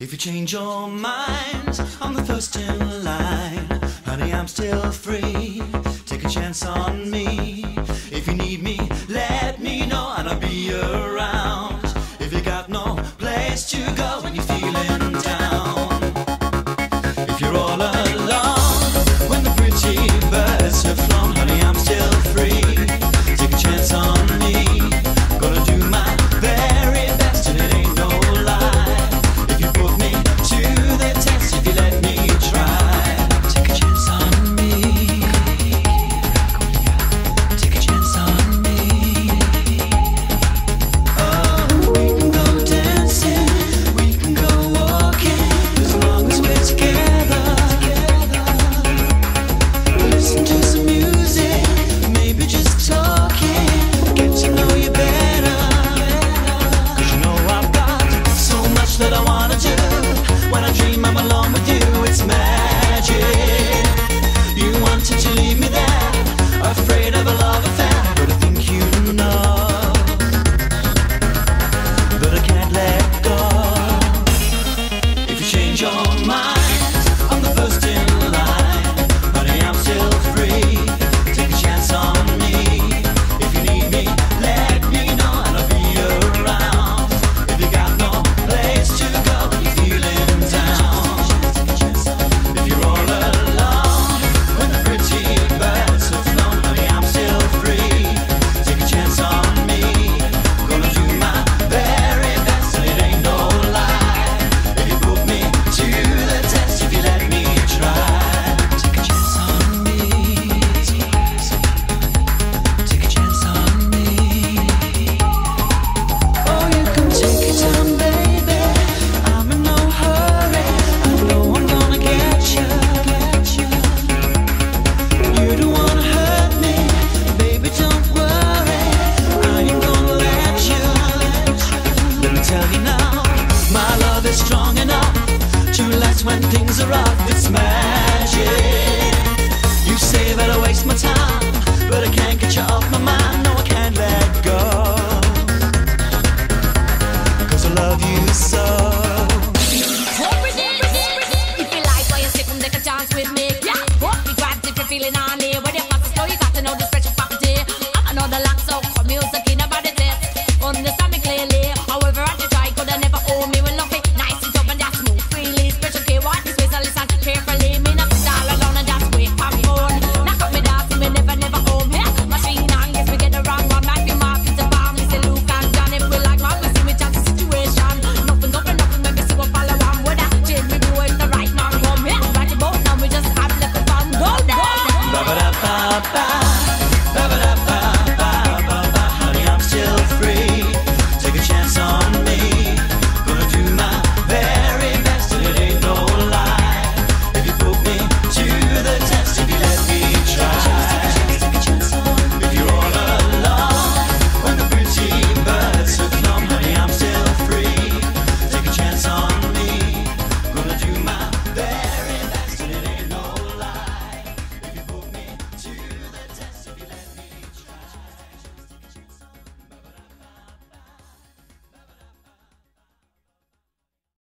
If you change your mind, I'm the first in line. Honey, I'm still free. Take a chance on me. If you need me, let me know and I'll be around. If you got no place to go when you're feeling down. If you're all alone when the pretty birds have flown, honey, I'm still free. Take a chance on me. Gonna do my very best and it ain't no lie. If you put me to the test, if you let me try. Take a chance on me. Take a chance on me. Oh, we can go dancing, we can go walking, as long as we're together. Listen to some music, maybe just talking, get to know you better. 'Cause you know I've got so much that I wanna do. When I dream I'm alone with you, it's magic. You wanted to leave me there, afraid of a love affair, but I think you know that I can't let go. If you change your mind, I'm the first in line. Honey, I'm still free. Take a chance on me. If you need me, let me know and I'll be around. If you got no place to go when you're feeling down. If you're all alone when the pretty birds have flown, honey, I'm still free. Take a chance on me. Gonna do my very best and it ain't no lie. If you put me to the test, if you let me try. Take a chance on me. Take a chance on me. Oh, you can take your time, baby. I'm in no hurry. I know I'm gonna get you. You don't wanna hurt me, baby, don't worry. I ain't gonna let you. Let me tell you now, my love is strong enough to last when things are rough. It's magic. You say that I waste my time, but I can't get you off my mind. No, I can't let go.